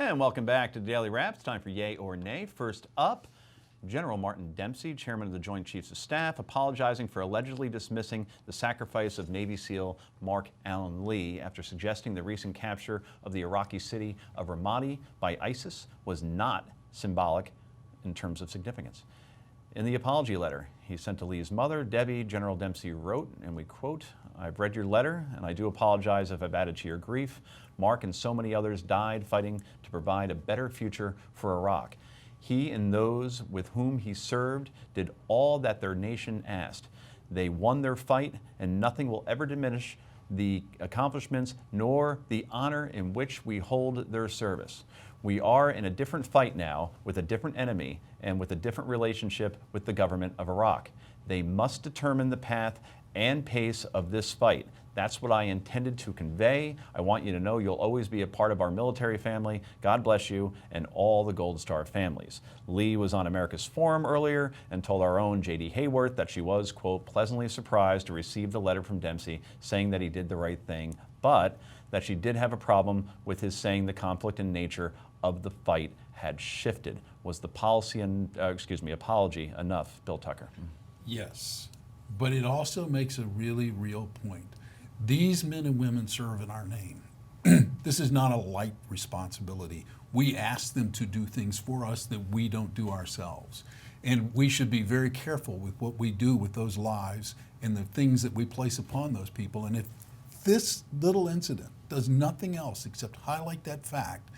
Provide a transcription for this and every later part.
And welcome back to Daily Wrap. It's time for Yea or Nay. First up, General Martin Dempsey, chairman of the Joint Chiefs of Staff, apologizing for allegedly dismissing the sacrifice of Navy SEAL Mark Allen Lee after suggesting the recent capture of the Iraqi city of Ramadi by ISIS was not symbolic in terms of significance. In the apology letter he sent to Lee's mother, Debbie, General Dempsey wrote, and we quote, "I've read your letter, and I do apologize if I've added to your grief. Mark and so many others died fighting to provide a better future for Iraq. He and those with whom he served did all that their nation asked. They won their fight, and nothing will ever diminish the accomplishments nor the honor in which we hold their service. We are in a different fight now with a different enemy and with a different relationship with the government of Iraq. They must determine the path and pace of this fight. That's what I intended to convey. I want you to know you'll always be a part of our military family. God bless you and all the Gold Star families." Lee was on America's Forum earlier and told our own J.D. Hayworth that she was, quote, "pleasantly surprised to receive the letter from Dempsey saying that he did the right thing, but that she did have a problem with his saying the conflict and nature of the fight had shifted." Was the policy and apology enough, Bill Tucker? Yes, but it also makes a really real point. These men and women serve in our name. This is not a light responsibility. We ask them to do things for us that we don't do ourselves. And we should be very careful with what we do with those lives and the things that we place upon those people. And if this little incident does nothing else except highlight that fact,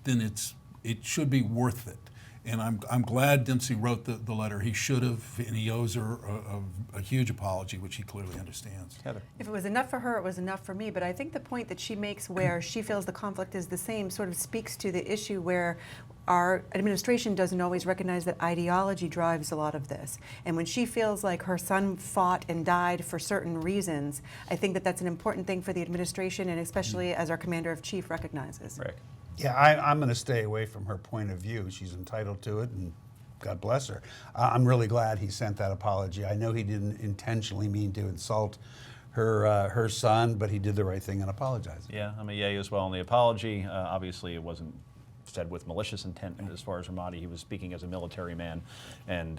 then it should be worth it. And I'm glad Dempsey wrote the letter. He should have, and he owes her a huge apology, which he clearly understands. Heather. If it was enough for her, it was enough for me. But I think the point that she makes where she feels the conflict is the same sort of speaks to the issue where our administration doesn't always recognize that ideology drives a lot of this. And when she feels like her son fought and died for certain reasons, I think that that's an important thing for the administration, and especially as our commander-in-chief recognizes. Rick. Yeah, I'm going to stay away from her point of view. She's entitled to it, and God bless her. I'm really glad he sent that apology. I know he didn't intentionally mean to insult her son, but he did the right thing in apologizing. Yeah, I'm a yay as well on the apology. Obviously, it wasn't said with malicious intent as far as Ramadi. He was speaking as a military man, and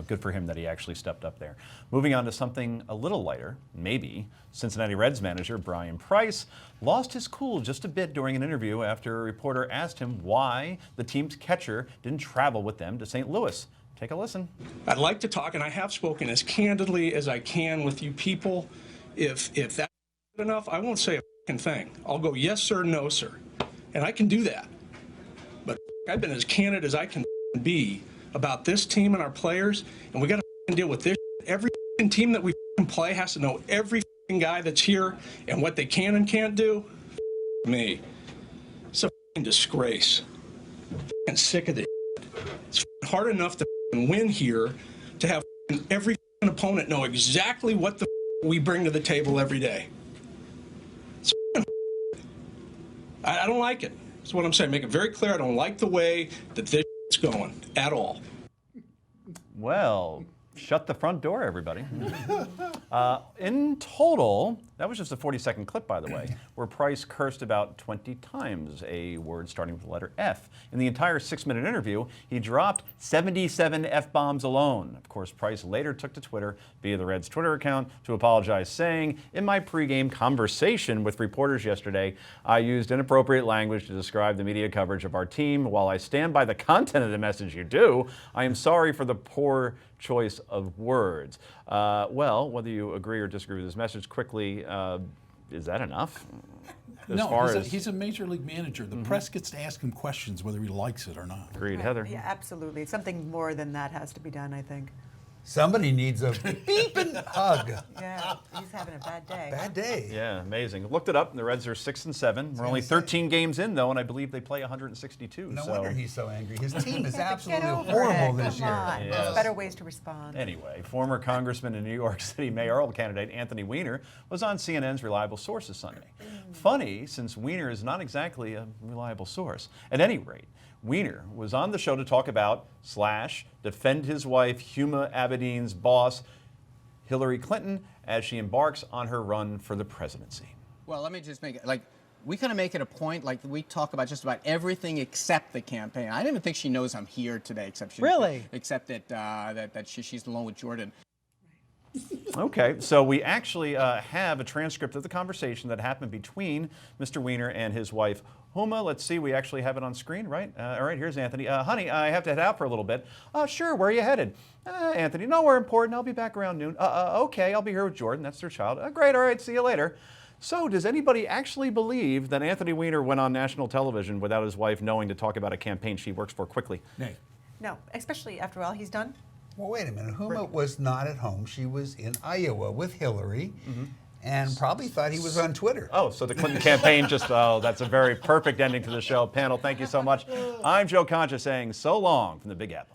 good for him that he actually stepped up there. Moving on to something a little lighter, maybe. Cincinnati Reds manager Brian Price lost his cool just a bit during an interview after a reporter asked him why the team's catcher didn't travel with them to St. Louis. Take a listen. I'd like to talk, and I have spoken as candidly as I can with you people. If that's good enough, I won't say a f***ing thing. I'll go yes sir, no sir, and I can do that. But I've been as candid as I can be about this team and our players, and we got to deal with this. Every team that we play has to know every guy that's here and what they can and can't do. Me. It's a disgrace. I'm sick of this. It's hard enough to win here to have every opponent know exactly what the we bring to the table every day. I don't like it. That's what I'm saying. Make it very clear. I don't like the way that this is going at all. Well, shut the front door, everybody. In total, that was just a 40-second clip, by the way, where Price cursed about 20 times, a word starting with the letter F. In the entire 6-minute interview, he dropped 77 F-bombs alone. Of course, Price later took to Twitter via the Reds' Twitter account to apologize, saying, "In my pregame conversation with reporters yesterday, I used inappropriate language to describe the media coverage of our team. While I stand by the content of the message you do, I am sorry for the poor choice of words." Well, whether you agree or disagree with this message, quickly, is that enough? He's a major league manager. The press gets to ask him questions whether he likes it or not. Agreed. Heather? Yeah, absolutely. Something more than that has to be done, I think. Somebody needs a beeping hug. Yeah, he's having a bad day. Bad day. Yeah, amazing. Looked it up. The Reds are 6-7. We're only 13 games in, though, and I believe they play 162. No wonder he's so angry. His team is Get absolutely over horrible it. this Come year. on. Yes. There's better ways to respond. Anyway, former Congressman and New York City mayoral candidate Anthony Weiner was on CNN's Reliable Sources Sunday. Funny, since Weiner is not exactly a reliable source. At any rate, Weiner was on the show to talk about / defend his wife, Huma Abedin's boss, Hillary Clinton, as she embarks on her run for the presidency. Well, let me just make it, like, we kind of make it a point, like we talk about just about everything except the campaign. I don't even think she knows I'm here today, except that she's alone with Jordan. Okay, so we actually have a transcript of the conversation that happened between Mr. Weiner and his wife, Huma. Let's see, we actually have it on screen, right? All right, here's Anthony. Honey, I have to head out for a little bit. Sure, where are you headed? Anthony, nowhere important. I'll be back around noon. Okay, I'll be here with Jordan. That's their child. Great, all right, see you later. So does anybody actually believe that Anthony Weiner went on national television without his wife knowing to talk about a campaign she works for quickly? Nay. No, especially after all he's done. Well, wait a minute. Huma was not at home. She was in Iowa with Hillary and probably thought he was on Twitter. Oh, so the Clinton campaign just, oh, that's a very perfect ending to the show. Panel, thank you so much. I'm Joe Concha saying so long from the Big Apple.